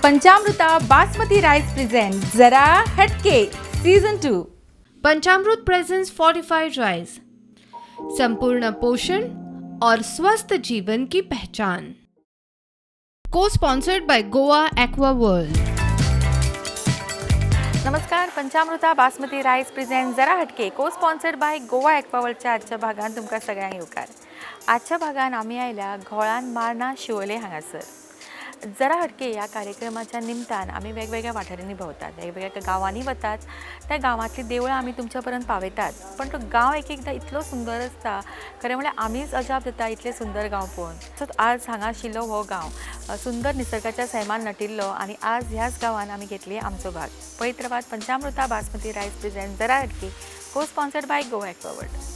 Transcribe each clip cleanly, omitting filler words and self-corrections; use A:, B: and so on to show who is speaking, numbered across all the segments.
A: पंचामृता basmati rice present जरा हटके season 2।
B: पंचामृत presence fortified rice, संपूर्ण पोषण और स्वस्थ जीवन की पहचान। को sponsored by Goa aqua world.
A: नमस्कार, पंचामृता बासमती राइस प्रेजेंट जरा हटके को स्पॉन्सर्ड बाय गोवा एक्वा वर्ल्डच्या आजच्या भागात तुमकां सगळ्यांक येवकार। आजच्या भागात आमी आयल्या घोळान मारना शिवोले हांगासर। जरा हटके या कार्यक्रमाच्या निमतान आमी वेगवेगळ्या वाठारांनी भोंवतात, वेगवेगळ्या गांवांनी वतात, त्या गांवांतली देवळां आमी तुमच्या पर्यंत पावयतात। पण तो गांव एक एकदां इतलो सुंदर आसता, खरें म्हळ्यार आमीच अजाप जाता इतले सुंदर गांव पळोवन। सो आज हांगा आशिल्लो हो गांव सुंदर निसर्गाच्या सैमान नटिल्लो आनी आज ह्याच गांवांत आमी घेतली आमचो भाग। पळयत रावात पंचामृता बासमती राइस प्रेजेंट जरा हटके को sponsored by Goa aqua world.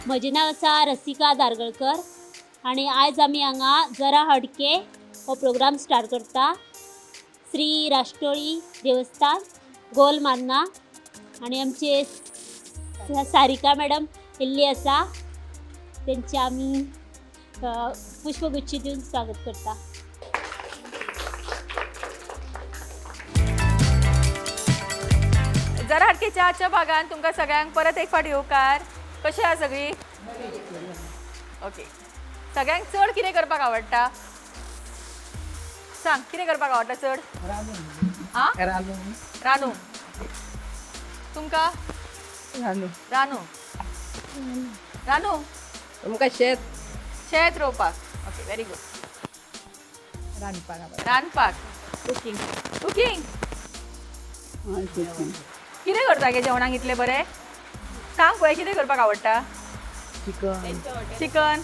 C: म्हजें नांव आसा रसिका दारगळकर आनी आयज आमी हांगा जरा हटके हो प्रोग्राम स्टार्ट करता। श्री राष्ट्रोळी देवस्थान गोल मारना आनी आमचे सारिका मॅडम येल्ली आसा, तेंचे आमी पुष्पगुच्छ दिवन स्वागत करता।
A: जरा हटकेच्या आजच्या भागात तुमकां सगळ्यांक परत एक फावट येवकार। कशी आहा सगळी? ओके, सगळ्यांक चड कितें करपाक आवडटा? सांग, कितें करपाक आवडटा चड? रानू। तुमकां? रानू।
D: तुमकां शेत
A: रोवपाक। Okay, very good. रांदपाक। कुकिंग। कितें करता गे जेवणाक इतले बरें? सांग पळय, कितें करपाक आवडटा? चिकन।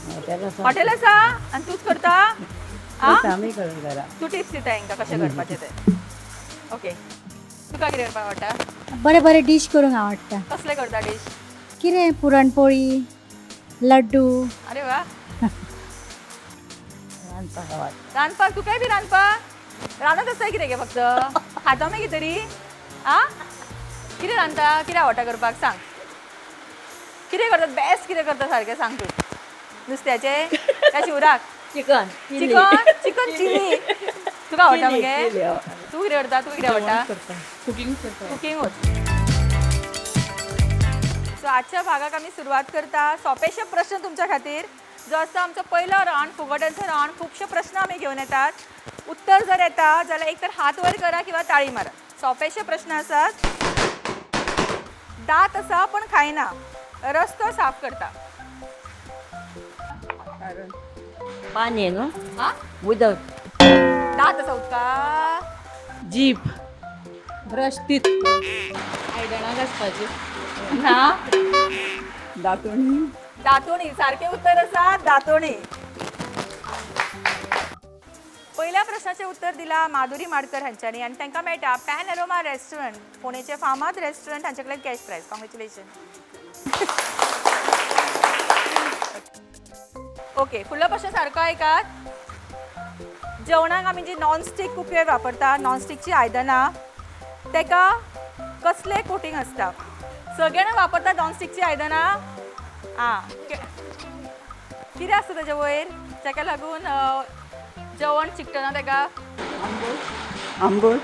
A: हॉटेल आसा आनी तूच करता? तू टिप्स दिता हांकां कशें करपाचें तें। ओके, तुका कितें करपाक आवडटा?
E: बरे बरे डिश करूंक आवडटा।
A: कसले करता डिश?
E: कितें पुरणपोळी, लड्डू।
A: अरे वा। रांदपाक तुकाय बी रांदपाक? रांदत आसता कितें गे फक्त? खाता मागीर तरी? कितें रांदता? कितें आवडटा करपाक सांग? कितें करता बेस्ट? कितें करता सारकें सांग तूं? नुस्त्याचें काय शिवराक? Chicken chilli. तुका आवडटा मगे? तू कितें करता? तू कितें आवडटा? कुकिंगूच। सो आजच्या भागाक आमी सुरवात करता। सोपेशे प्रश्न तुमच्या खातीर, जो आसता आमचो पयलो राउंड, फुगड्यांचो राउंड। खुबशे प्रश्न आमी घेवन येतात। उत्तर जर येता जाल्यार एक तर हात वर करा किंवा ताळी मारा। सोपेशे प्रश्न आसात। दांत आसा पण खायना, रस्तो साफ करता।
D: पाणी न्हू,
A: हा?
D: उदक,
A: दांत आसा उदका,
D: जीप, ब्रश, टीथ,
A: आयदनां घासपाची ना, दातोणी। सारखे उत्तर आसा दातोणी। पहिल्या प्रश्नाचे उत्तर दिला माधुरी माडकर हांच्यानी आनी तांकां मेळटा पॅन एरोमा रेस्टॉरंट, पुणेचे फामाद रेस्टॉरंट, हांचे कडल्यान कॅश प्राइज। कॉंग्रॅच्युलेशन। ओके, फुडलो प्रश्न सारको ऐकात। जेवणाक आमी जी नॉनस्टिक कुकर वापरता, नॉनस्टिकची आयदनां, तेका कसले कोटिंग आसता? सगळे जाण वापरता नॉनस्टिकची आयदनां? कितें आसता तेजे वयर जाका लागून जेवण चिकटना तेका?
D: आंबोळ,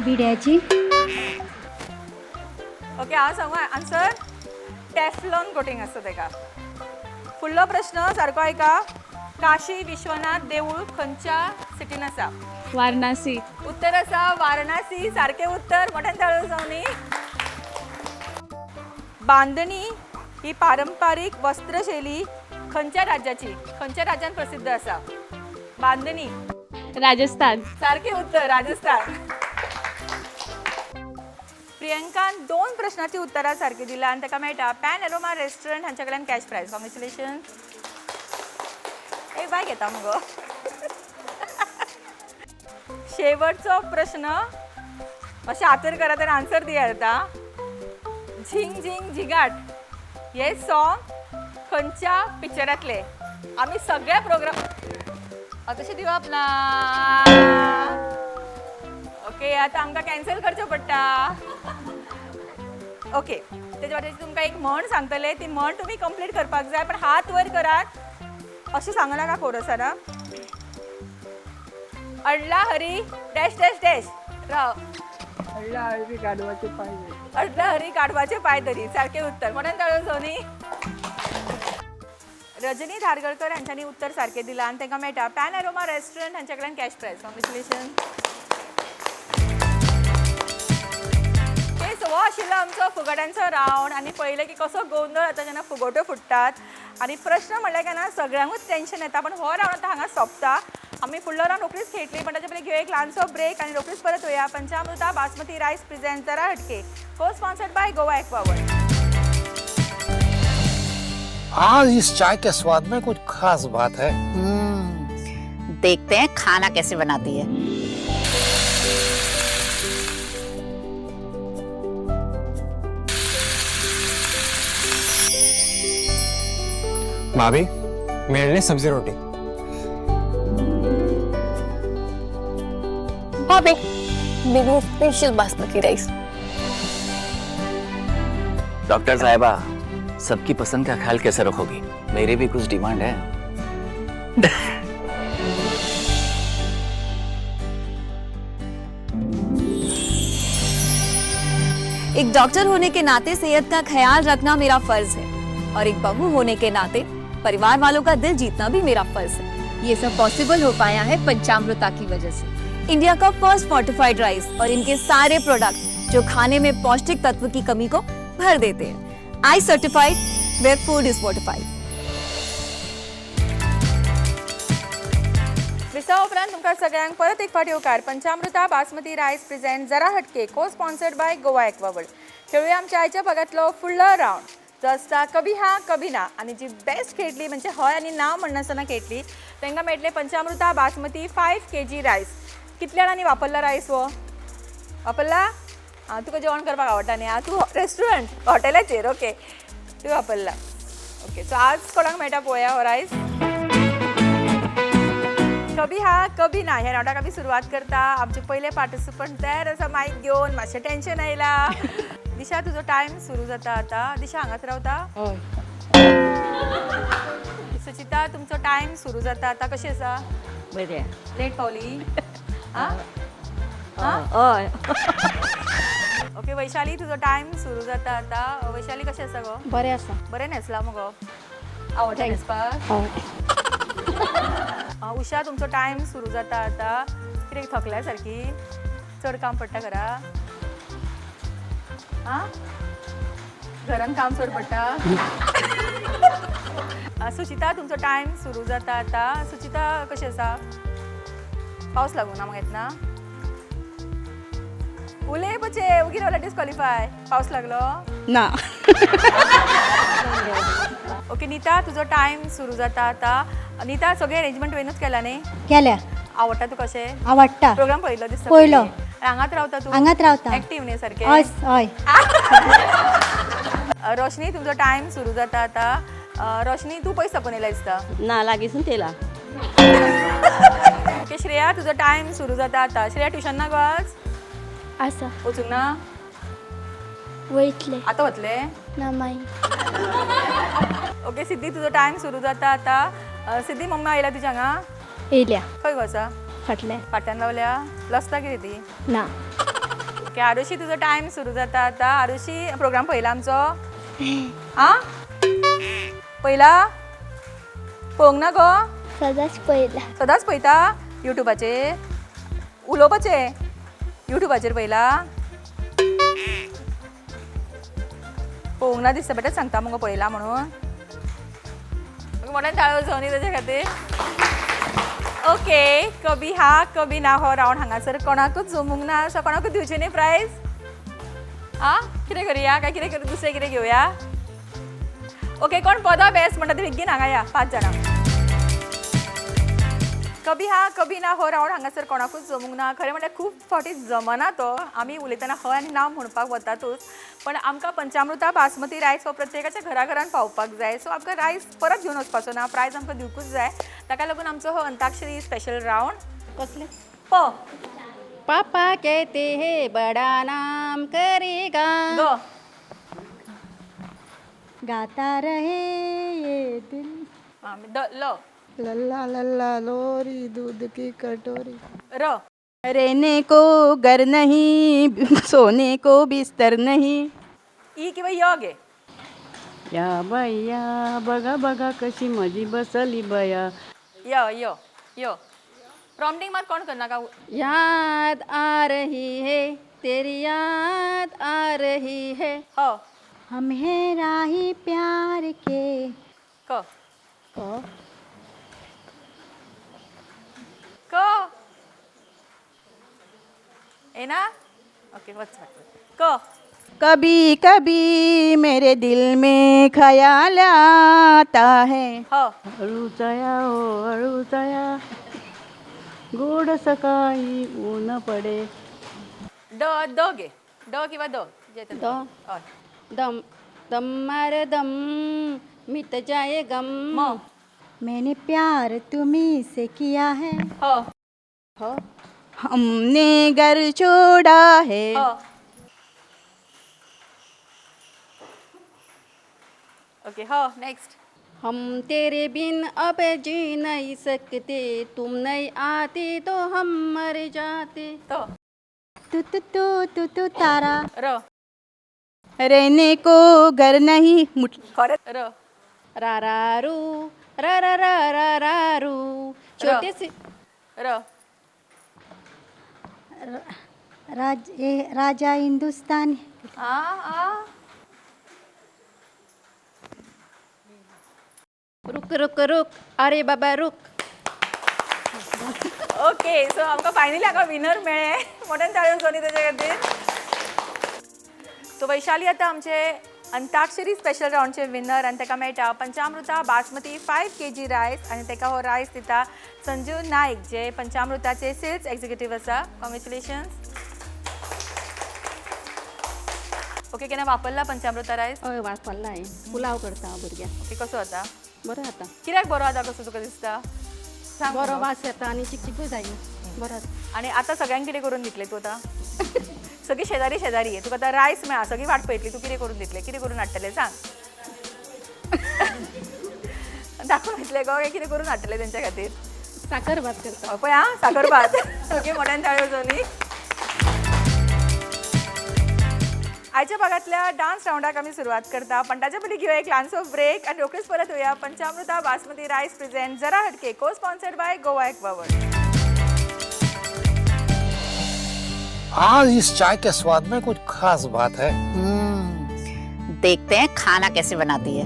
E: बिड्याची।
A: ओके, हांव सांगू आन्सर? टेफ्लॉन कोटिंग आसता तेका। फुडलो प्रश्न सारको ऐका। काशी विश्वनाथ देवूळ खंयच्या सिटीन आसा?
B: वाराणसी।
A: उत्तर आसा वाराणसी। सारखे उत्तर। मोठ्यान ताळयो जावनी। बांधणी ही पारंपारिक वस्त्रशैली खंयच्या राज्याची खंयच्या राज्यात प्रसिद्ध असा बांदनी
C: राजस्थान.
A: सारखे उत्तर राजस्थान. प्रियंकान 2 प्रश्नाची उत्तरां सारखी दिला आणि ताका मेळटा पॅन एरोमा रेस्टॉरंट हांच्या कडल्यान कॅश प्राइज. कॉंग्रॅच्युलेशन. एक बाय घेता मगो. शेवटचो प्रश्न अशें आतर करा तर आन्सर दिया येता. झिंग झिंग झिगाट हे सॉंग खंयच्या पिक्चरांतले. आमी सगळे प्रोग्राम तशें दिवप ना. ओके आतां आमकां कॅन्सल करचें पडटा. ओके तेजे वाटेची तुमकां एक म्हण सांगतले. ती म्हण तुमी कंप्लीट करपाक जाय पण हात वयर करात अशें सांगू नाका कोरसाना. अडला हरी डॅश डॅश डॅश राव.
D: अडला हळवी गाढवाचे पाय
A: अडला हरी काढवाचे पाय तरी. सारखे उत्तर. कोणान ताळो सोनी. रजनी धारगळकर हांच्यांनी उत्तर सारखें दिलां आनी तांकां मेळटा पॅन एरोमा रेस्टॉरंट हांचे कडल्यान कॅश प्राइज. कॉंग्रॅच्युलेशन. हो आशिल्लो आमचो फुगड्यांचो रावंड आनी पळयलें की कसो गोंधळ जाता जेन्ना फुगोट्यो फुट्टात. आनी प्रश्न म्हणल्यार काय ना सगळ्यांकूच टेन्शन येता पण हो रावंड आतां हांगा सोंपता. आमी फुडलो रावंड रोखडीच खेळटली पण ताचे पयलीं घेवया एक ल्हानसो ब्रेक आनी रोखडीच परत वया. पंचामृता बासमती रायस प्रेझेंट जरा हटके को sponsored by Goa aqua world.
F: आज इस चाय के स्वाद में कुछ खास बात है.
G: देखते हैं खाना कैसे बनाती है.
H: भाभी मेरे लिए सब्जी रोटी.
G: भाभी मेरे लिए स्पेशल बासमती राइस.
I: डॉक्टर साहिबा सबकी पसंद का ख्याल कैसे रखोगी. मेरी भी कुछ डिमांड है.
J: एक डॉक्टर होने के नाते सेहत का ख्याल रखना मेरा फर्ज है और एक बहू होने के नाते परिवार वालों का दिल जीतना भी मेरा फर्ज है.
B: ये सब पॉसिबल हो पाया है पंचामृता की वजह से.
J: इंडिया का फर्स्ट फोर्टिफाइड राइस और इनके सारे प्रोडक्ट जो खाने में पौष्टिक तत्व की कमी को भर देते हैं. I certified where food is fortified.
A: विसा उपरांत तुमकां सगळ्यांक परत एक फावटी येवकार. पंचामृता बासमती रायस प्रेझेंट जरा हटके को sponsored by Goa aqua world. खेळूया आमच्या आयच्या भागातलो फुडलो रावंड जो आसता कभी हा कभी ना. आनी जी बेस्ट खेळटली म्हणजे हय आनी ना म्हणनासतना खेळटली तांकां मेळटले पंचामृता बासमती 5 kg रायस. कितल्या जाणांनी वापरला रायस वो वापरला. तुका जेवण करपाक आवडटा न्ही. तूं रेस्टॉरंट हॉटेलाचेर ओके तूं वापरला. ओके सो आज कोणाक मेळटा पळोवया हो रायस. कभी हा कभी ना ह्या रावंडाक आमी सुरवात करता. आमचे पयले पार्टिसिपंट तयार आसा मायक घेवन. मातशें टेन्शन आयला. दिशा तुजो टायम सुरू जाता आतां. दिशा हांगाच रावता. सुचिता तुमचो टायम सुरू जाता आतां. कशी आसा.
D: बरें.
A: लेट पावली. आं
D: हय.
A: ओके वैशाली तुजो टायम सुरू जाता आतां. वैशाली कशें आसा गो.
E: बरें आसा.
A: बरें न्हेसला मगो. आवडटा न्हेसपाक. उशा तुमचो टायम सुरू जाता आतां. कितें थकल्या सारकी. चड काम पडटा घरा. आं घरान काम चड पडटा. सुचिता तुमचो टायम सुरू जाता आतां. सुचिता कशी आसा. पावस लागून ना मग येतना. उलय बचे उगी रावला डिस्क्वॉलिफाय. पावस लागलो
D: ना.
A: ओके नीता तुजो टायम सुरू जाता आतां. नीता सगळे अरेंजमेंट वेनूच केला न्ही.
E: केल्या.
A: आवडटा तुका कशें.
E: आवडटा.
A: प्रोग्राम पळयलो दिसता.
E: पळयलो.
A: हांगाच रावता तूं.
E: हांगाच रावता.
A: एक्टीव न्ही सारकें.
E: हय हय.
A: रोशनी तुमचो टायम सुरू जाता आतां. रोशनी तूं पयस साकून येयला दिसता.
D: ना लागींसून तेला.
A: ओके श्रेया तुजो टायम सुरू जाता आतां. श्रेया ट्युशन ना गो आज.
K: आसा
A: वचूंक ना.
K: वयतले
A: आतां वतले.
K: ना माई.
A: ओके सिद्धी तुजो टायम सुरू जाता आतां. सिद्धी मम्मा आयला तुज्या हांगा.
K: येयल्या
A: खंय गो आसा.
K: फाटले
A: फाट्यान रावल्या. लसता कितें ती.
K: ना.
A: ओके आरुशी तुजो टायम सुरू जाता आतां. आरुशी प्रोग्राम पळयला आमचो. आं पळयला. पळोवंक ना गो.
K: सदांच पळयला.
A: सदांच पळयता. युट्यूबाचेर उलोवपाचें. युट्यूबाचेर पळयला. पळोवंक ना दिसता बेटा सांगता मगो पळयला म्हणून. मोठ्यान ताळयो जावनी तेच्या खातीर. ओके, कभी हा कभी ना हो रावंड हांगासर कोणाकूच जमूंक ना, सो कोणाकूच दिवची न्ही प्रायज. कितें करुया काय कितें करू, दुसरें कितें घेवया. ओके, कोण पदां बेस्ट म्हणटा ते बेगीन हांगा या 5 जाणां. कभी हा कभी ना हो रावंड हांगासर कोणाकूच जमूंक ना. खरें म्हणल्यार खूब फावटी जमना तो. आमी उलयतना हय आनी ना म्हणपाक वतातूच, पण आमकां पंचामृता बासमती रायस हो प्रत्येकाच्या घराघरान पावपाक जाय. सो आमकां रायस परत घेवन वचपाचो ना, प्रायज आमकां दिवकूच जाय. ताका लागून आमचो हो अंताक्षरी स्पेशल रावंड कसले
D: पापा कहते हैं बड़ा नाम करेगा.
A: गो
E: गाता रहे ये दिल.
A: लो
D: लल्ला लल्ला लोरी दूध की कटोरी.
A: र
D: रहने को घर नहीं, सोने को बिस्तर नहीं.
A: ई किंवा य गे.
D: या बाया बघा बघा कशी माझी बसली बया.
A: यो प्रॉम्प्टिंग मात कोण करना का.
D: याद आ रही है तेरी याद आ रही है.
A: हो
E: हम हैं राही प्यार के.
A: क
D: क
A: क ए ना. ओके वच क.
D: कभी कभी मेरे दिल में ख्याल आता है.
A: हो
D: अळूचया हो अळूचया गोड सकाळी ऊन पडे.
A: द गे. ड किंवा द
D: द. दम दम मार दम मिट जाए गम.
A: म
E: मैंने प्यार तुम्ही से किया है.
A: हो
D: हो हमने घर छोड़ा है.
A: हो ओके हो नेक्स्ट.
D: हम तेरे बिन अब जी नहीं सकते, तुम नहीं आती तो हम मर जाते.
A: तो
E: तू तारा.
A: र
D: रहने को घर नहीं मुठ.
A: खरे र
D: रा रा रू रा रा रा रा रा रू. छोटे से
A: र
E: राजा हिंदुस्तानी.
D: रुक रुक रुक अरे बाबा रुक.
A: ओके सो आमकां फायनली हांगा विनर मेळ्ळे. मोठ्यान ताळयो जावनी तेच्या खातीर. सो वैशाली आतां आमचे अंताक्षरी स्पेशल रावंडचे विनर आनी ताका मेळटा पंचामृता बासमती 5 kg रायस आनी ताका हो रायस दिता संजू नायक जे पंचामृताचे सेल्स एक्झिक्युटीव आसा. कॉंग्रॅच्युलेशन्स. ओके केन्ना वापरला पंचामृता रायस.
D: हय वापरला हांवें. पुलाव करता भुरग्यांक.
A: ओके कसो जाता.
D: बरो जाता.
A: कित्याक बरो जाता कसो तुका दिसता. सांग
D: बरो
A: म्हाका.
D: वास येता आनी चिकचिकूय जायना. बरो जाता.
A: आणि आता सगळ्यांक कितें करून दितले तूं आतां. सगळी शेजारी आहे तुका आतां रायस मेळा सगळी वाट पळयतली तूं कितें करून दितले कितें करून हाडटले सांग. दाखोवन दितले गो कितें करून हाडटले तेंच्या खातीर.
D: साकर भात करता.
A: पळय आं साकर भात. ओके मोठ्यान ताळयो जावनी. आयच्या भागातल्या डान्स राऊंडाक आमी सुरवात करता पण ताच्या पयलीं घेवया एक ल्हानसो ब्रेक आनी रोखडीच परत येवया. पंचामृता बासमती रायस प्रेझेंट जरा हटके को स्पॉन्सर्ड बाय गोवा एक्वावर्ल्ड.
F: आज इस चाय के स्वाद में कुछ खास बात है.
G: देखते हैं खाना कैसे बनाती है.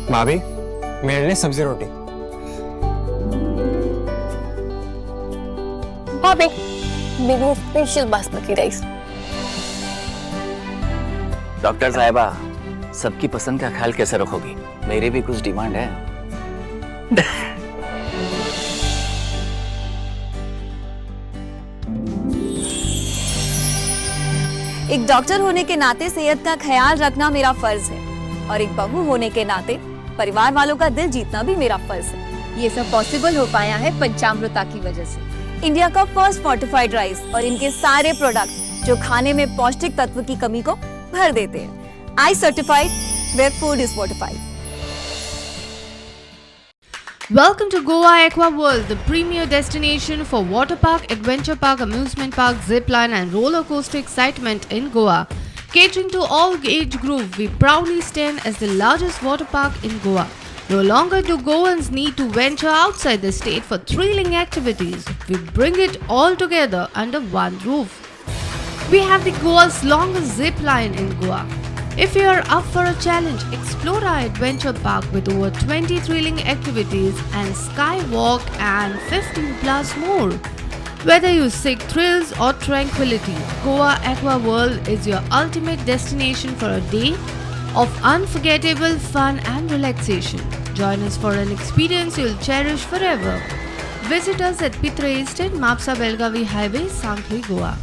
H: भाभी मेरे लिए सब्जी रोटी.
J: भाभी मेरे लिए स्पेशल बासमती राइस.
I: डॉक्टर साहिबा सबकी पसंद का ख्याल कैसे रखोगी. मेरी भी कुछ डिमांड है.
J: एक डॉक्टर होने के नाते सेहत का ख्याल रखना मेरा फर्ज है और एक बहू होने के नाते परिवार वालों का दिल जीतना भी मेरा फर्ज है.
L: ये सब पॉसिबल हो पाया है पंचामृता की वजह से.
J: इंडिया का फर्स्ट फोर्टिफाइड राइस और इनके सारे प्रोडक्ट जो खाने में पौष्टिक तत्व की कमी को भर देते हैं. I certified where food is fortified.
B: Welcome to Goa Aqua World, the premier destination for water park, adventure park, amusement park, zip line and roller coaster excitement in Goa. Catering to all age group, we proudly stand as the largest water park in Goa. No longer do Goans need to venture outside the state for thrilling activities. We bring it all together under one roof. We have the Goa's longest zip line in Goa. If you are up for a challenge, explore our adventure park with over 20 thrilling activities and skywalk and 15 plus more. Whether you seek thrills or tranquility, Goa Aqua World is your ultimate destination for a day of unforgettable fun and relaxation. Join us for an experience you'll cherish forever. Visit us at Pitre Estate, Mapsa Belgavi Highway, Sangli, Goa.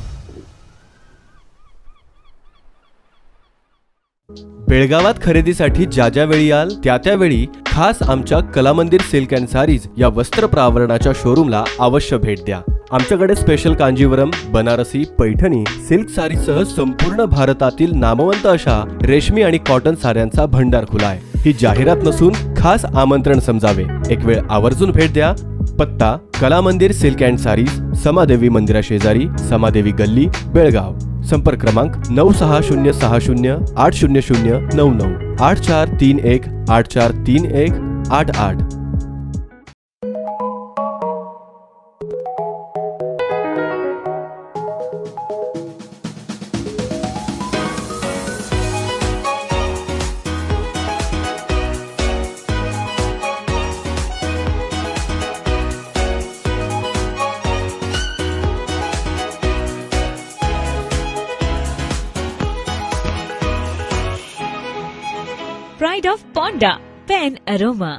M: बेळगावात खरेदीसाठी ज्या वेळी याल त्या वेळी खास आमच्या Kalamandir silk and sarees या वस्त्र प्रावरणाच्या शोरूमला अवश्य भेट द्या. आमच्याकडे स्पेशल कांजीवरम, बनारसी, पैठणी, सिल्क सारीसह संपूर्ण भारतातील नामवंत अशा रेशमी आणि कॉटन साड्यांचा भंडार खुला आहे. ही जाहिरात नसून खास आमंत्रण समजावे. एक वेळ आवर्जून भेट द्या. पत्ता कलामंदिर सिल्क अँड सारीज, समादेवी मंदिरा शेजारी, समादेवी गल्ली, बेळगाव. संपर्क क्रमांक 9660080099 8431843188.
N: Pride of Ponda, Pen Aroma.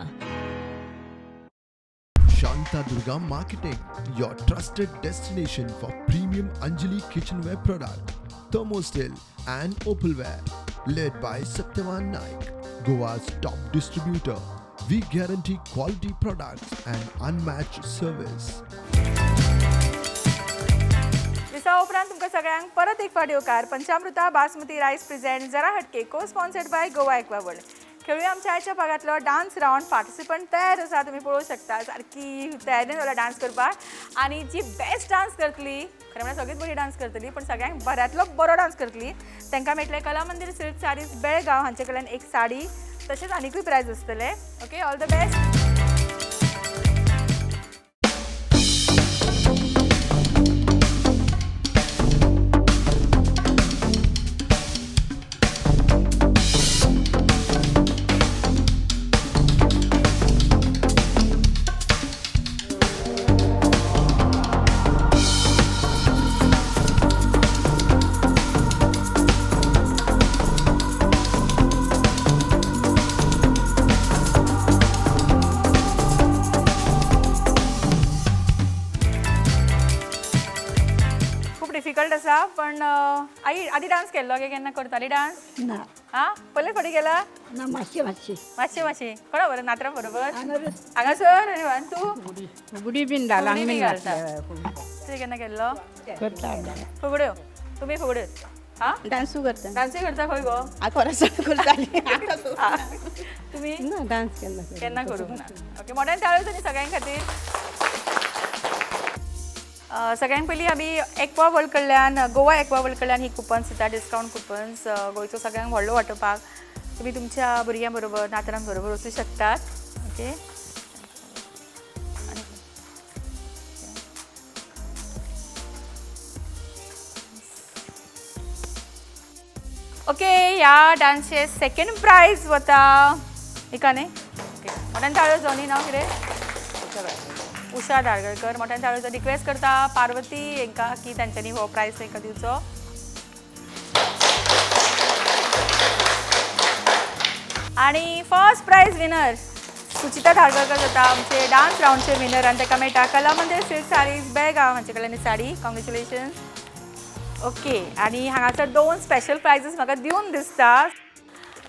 O: Shanta Durga Marketing, your trusted destination for premium Anjali kitchenware product, thermostil and opalware, led by Satyavan Naik, Goa's top distributor. We guarantee quality products and unmatched service.
A: Visa उपरांत तुमकां सगळ्यांक परत एक फावटी येवकार. पंचामृता बासमती रायस present जरा हटके, को sponsored by Goa aqua world. खेळूया आमच्या आयच्या भागातलो डान्स राउंड. पार्टिसिपंट तयार आसा, तुम्ही पळोवंक शकता. सारकी तयारीन जाला डान्स करपाक. आणि जी बेस्ट डान्स करतली, खरें म्हळ्यार सगळीच बरी डान्स करतली, पण सगळ्यांक बऱ्यांतलो बरो डान्स करतली, तांकां मेळटले कलामंदिर सिल्क सारीज बेळगांव हांचे कडल्यान एक साडी, तशेंच आनीकूय प्रायज आसतले. Okay, all the best. Difficult आसा, पण आई आधी डान्स केल्लो गे? केन्ना करताली डान्स?
P: ना.
A: हां, पयले फावटी केला?
P: ना, मातशें
A: कोणा बरोबर? नात्रा बरोबर? हांगासर? अरे वा. तू?
D: फुगडी बीन घालांक
A: फुगडी
D: बीन
A: घालता.
D: घालता.
A: तुवें केन्ना केल्लो?
P: करता.
A: फुगड्यो? तुमी फुगड्यो? हां,
D: डान्सू करता.
A: डान्सूय करता खंय गो?
D: आकोरासार करताली.
A: तुमी?
D: ना, डान्स
A: केन्ना करूंक ना. ओके, मोठ्यान ताळयो न्ही सगळ्यां खातीर. सगळ्यांत पयलीं आमी एक्वा वर्ल्ड कडल्यान, गोवा एक्वा वर्ल्ड कडल्यान ही कुपन्स दिता, डिस्कावंट कुपन्स. गोंयचो सगळ्यांक व्हडलो वॉटर पार्क. तुमी तुमच्या भुरग्यां बरोबर, नातरां बरोबर वचूं शकतात. ओके, ओके, ह्या डान्सचे सेकंड प्रायज वता एका न्ही. ओके, मोठ्यान ताळयो जावन न्ही. नांव कितें? उषा दाळगळकर. मोठ्यान ताळयो रिक्वेस्ट करता पार्वती हांकां की तांच्यांनी हो प्रायज तांकां दिवचो. आणि first prize winner Suchita Dhargalkar जाता, आमचे डान्स राउंडचे विनर, आनी ताका मेळटा कलामंदिर सिल्क सारीज बेळगांव हांचे कडल्यान साडी. कॉंग्रेच्युलेशन्स. ओके, आणि हांगासर 2 स्पेशल प्रायजीस म्हाका दिवन दिसता.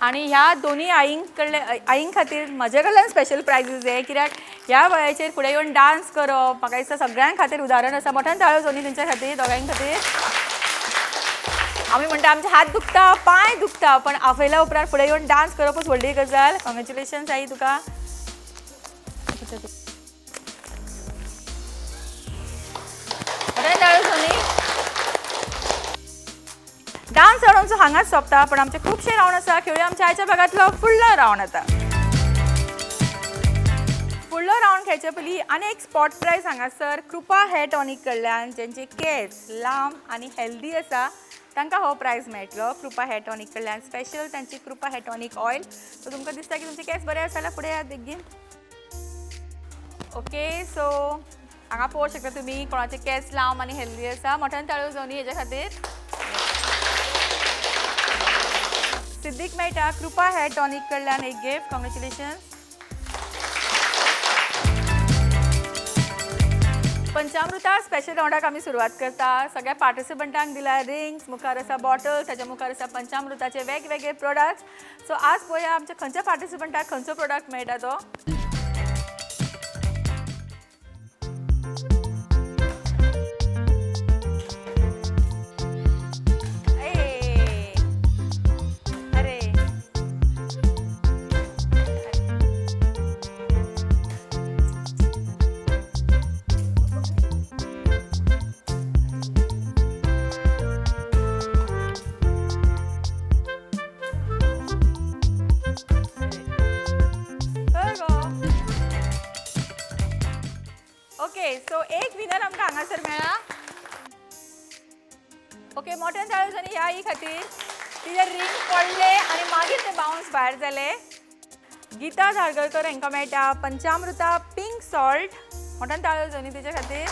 A: आणि ह्या दोन्ही आईं खातीर म्हजे कडल्यान स्पेशल प्रायजीस आहे, कित्याक ह्या वयाचेर फुडें येवन डान्स करप म्हाका दिसता सगळ्यां खातीर उदाहरण आसा. मोठ्यान ताळयो जावनी तेंच्या खातीर, दोगांय खातीर. आमी म्हणटा आमचे हात दुखता, पांय दुखता, पण आफयल्या उपरांत फुडें येवन डान्स करपच व्हडली गजाल. कॉंग्रेच्युलेशन्स आई तुका. मोठ्यान ताळयो जावनी. डान्स राउंडचो हांगाच सोंपता, पण आमचे खुबशे राउंड आसा. खेळूया आमच्या आयच्या भागातलो फुडलो राउंड आता. फुडलो रावंड खेळचे पयलीं आनी एक स्पॉट प्रायज हांगासर कृपा हेअर टॉनिक कडल्यान जेंचे केस लांब आनी हेल्दी आसा तांकां हो प्रायज मेळटलो कृपा हेअर टॉनिक कडल्यान स्पेशल तांची कृपा हेअर टॉनिक ऑयल. सो तुमकां दिसता की तुमचे केस बरे आसा जाल्यार फुडें येयात बेगीन. ओके सो हांगा पळोवंक शकता तुमी कोणाचे केस लांब आनी हेल्दी आसा. मोठ्यान ताळयो जावनी हेजे खातीर. सिद्धीक मेळटा कृपा हेअर टॉनिक कडल्यान एक गिफ्ट. कॉंग्रॅच्युलेशन्स. पंचामृता स्पेशल राउंडाक आमी सुरवात करता. सगळ्या पार्टिसिपंटांक दिला रिंग्स, मुखार आसा बॉटल, ताच्या मुखार आसा पंचामृताचे वेगवेगळे प्रोडक्ट्स. सो आज पळोवया आमच्या खंयच्या पार्टिसिपंटाक खंयचो प्रोडक्ट मेळटा तो. ओके सो एक विनर आमकां हांगासर मेळ्ळा. ओके मोठ्यान ताळयो जावनी ह्या ही खातीर. तिचे रिंग पडले आनी मागीर ते बाउन्स भायर जाले. गीता धारगळकर हांकां मेळटा पंचामृता पिंक सॉल्ट. मोठ्यान ताळयो जावनी तिचे खातीर.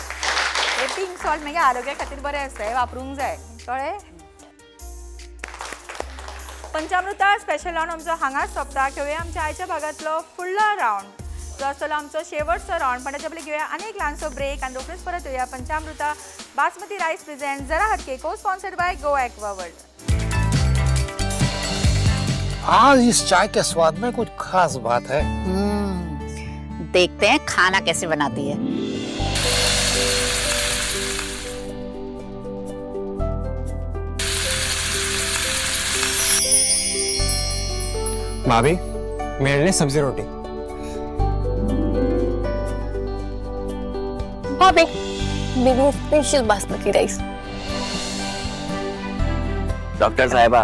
A: हे पिंक सॉल्ट मागीर आरोग्या खातीर बरें आसता, हे वापरूंक जाय कळ्ळें. पंचामृता स्पेशल राउंड आमचो हांगाच सोंपता. घेवया आमच्या आयच्या भागांतलो फुडलो राउंड जो आसतलो आमचो शेवटचो राउंड. पण ताच्या पयलीं घेवया आनी एक ल्हानसो ब्रेक आनी रोखडेच परत येवया. पंचामृता बासमती रायस प्रेझेंट जरा हटके को sponsored by Goa aqua world.
F: आज इस चाय के स्वाद में कुछ खास बात है.
G: देखते हैं खाना कैसे बनाती है.
H: भाभी मेरे लिए सब्जी रोटी.
J: भाभी मेरे लिए स्पेशल बासमती राइस.
I: डॉक्टर साहिबा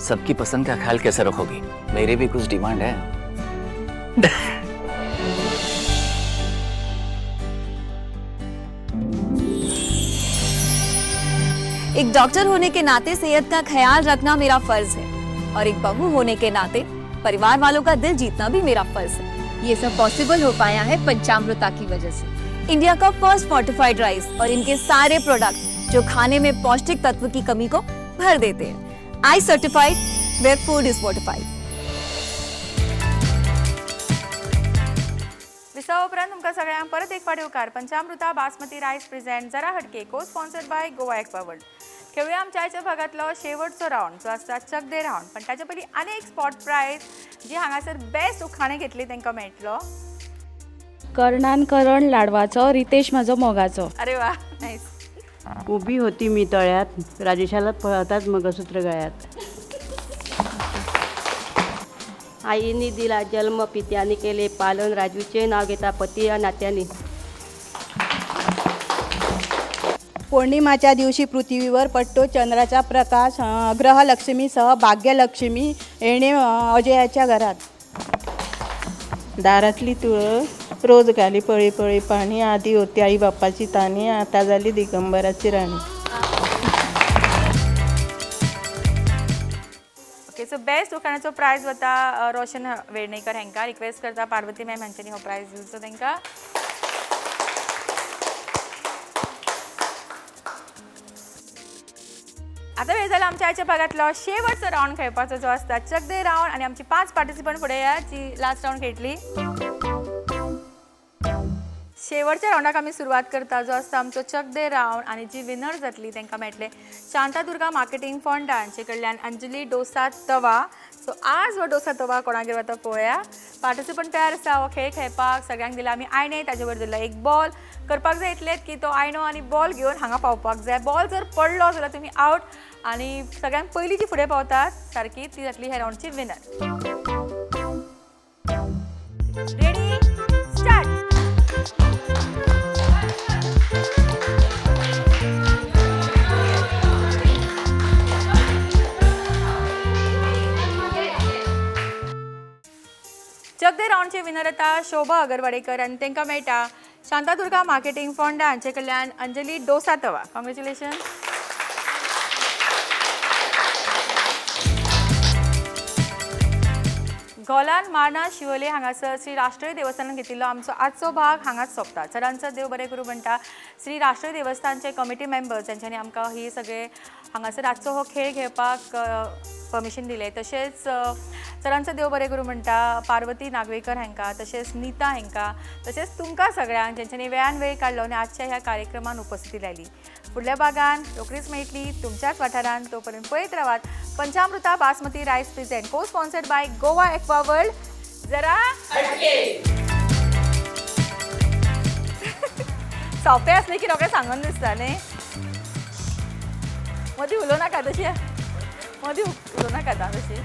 I: सबकी पसंद का ख्याल कैसे रखोगी? मेरी भी कुछ डिमांड है.
J: एक डॉक्टर होने के नाते सेहत का ख्याल रखना मेरा फर्ज है और एक बहू होने के नाते परिवार वालों का दिल जीतना भी मेरा फर्ज है.
L: ये सब पॉसिबल हो पाया है पंचामृता की वजह से.
J: इंडिया का फर्स्ट फोर्टिफाइड राइस और इनके सारे प्रोडक्ट जो खाने में पौष्टिक तत्व की कमी को भर देते हैं. I certified where food is fortified.
A: विसावा उपरांत तुमकां सगळ्यांक परत एक फावटी उपकार. पंचामृता बासमती रायस प्रेझेंट जरा हटके को sponsored by Goa aqua world. खेळूया आमच्या आयच्या भागांतलो शेवटचो राउंड जो आसता चक दे राउंड. पण ताच्या पयलीं आनी एक स्पॉट प्रायज जी हांगासर बेस्ट उखाणे घेतली तांकां मेळटलो.
D: कर्णान करण लाडवाचो, रितेश म्हाजो मोगाचो.
A: अरे वा नाईस.
P: उभी होती मी तळ्यात, राजेशाला पळतात मंगळसूत्र गळ्यात. आईने दिला जन्म, पित्याने केले पालन, राजूचे नाव घेता पती या नात्याने.
D: पौर्णिमाच्या दिवशी पृथ्वीवर पडतो चंद्राचा प्रकाश. ग्रहलक्ष्मीसह भाग्यलक्ष्मी येणे अजयाच्या घरात.
P: दारातली तुळस रोज घाली पळी पळी पाणी. आधी होती आई बापाची ताणी, आता झाली दिगंबराची राणी.
A: ओके सो बेस्ट उखाण्याचो प्रायज वता रोशन वेर्णेकर हांकां. रिक्वेस्ट करता पार्वती मॅम हांच्यांनी हो प्रायज दिवचो तांकां. आता वेळ झाला आमच्या आयच्या भागातलो शेवटचो राउंड खेळपाचो जो आसता चक दे राउंड. आणि आमची 5 पार्टिसिपंट फुडें या जी लास्ट राउंड खेळटली. शेवटच्या राउंडाक आमी सुरवात करता जो आसता आमचो चक दे राउंड. आणि जी विनर जातली तांकां मेळटले शांतादुर्गा मार्केटिंग फोंडा हांचे कडल्यान अंजली डोसा तवा. सो आज हो डोसा तवा कोणागेर वता पळोवया. पार्टिसिपंट तयार आसा हो खेळ खेळपाक. सगळ्यांक दिला आमी आयणे, ताजे वयर दिला एक बॉल. करपाक जाय इतलेंच की तो आयणो आनी बॉल घेवन हांगा पावपाक जाय. बॉल जर पडलो जाल्यार तुमी आउट आणि सगळ्यांत पयलीं जी फुडें पावतात सारकी ती जातली ह्या राउंडची विनर. Ready start. चक दे राउंड राऊंडचे विनर येता शोभा अगरवाडेकर आनी तांकां मेळटा शांतादुर्गा मार्केटिंग फोंडा हांचे कडल्यान अंजली डोसातवा. कॉंग्रेच्युलेशन. गोलान मार्ना शिवोले हांगासर श्री राष्ट्रीय देवस्थानान घेतिल्लो आमचो आजचो भाग हांगाच सोंपता. चडांचो देव बरें करूं म्हणटा श्री राष्ट्रीय देवस्थानचे कमिटी मेंबर्स जांच्यांनी आमकां ही सगळे हांगासर आजचो हो खेळ घेवपाक परमिशन दिले. तशेंच चडांचो देव बरें करूं म्हणटा पार्वती नागवेकर हांकां, तशेंच नीता हांकां, तशेंच तुमकां सगळ्यांक जेंच्यांनी वेळान वेळ काडलो आनी आजच्या ह्या कार्यक्रमान उपस्थिती लायली. फुडल्या भागान रोखडीच मेळटली तुमच्याच वाठारांत. तोपर्यंत पळयत रावात पंचामृता बासमती रायस प्रेझेंट को sponsored by Goa aqua world. जरा सोंपें आसलें की रोखडें सांगून दिसता न्ही. मदीं उलोव नाका तशें, मदीं उलोव नाका तशी.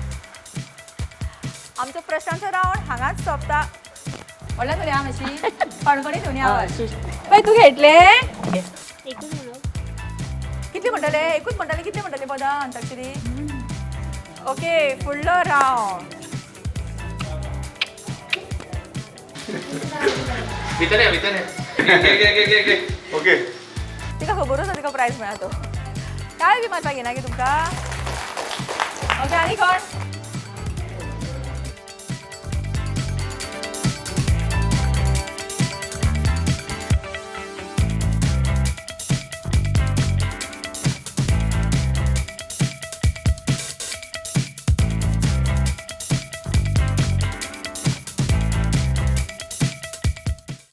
A: आमचो प्रश्नांचो रावंड हांगाच सोंपता. व्हडल्या तुरी आं मातशी फणफणी घेवन आवाज. पळय तूं खेळटले कितले म्हणटले? एकूच म्हणटले. कितले म्हणटले पदां अंताक्षरी? ओके, फुडलो रावंड.
Q: ओके,
A: तिका खबरूच आसा तिका प्रायज मेळा तो. काय बी मारपाक घेना की तुमकां? ओके, आनी कोण?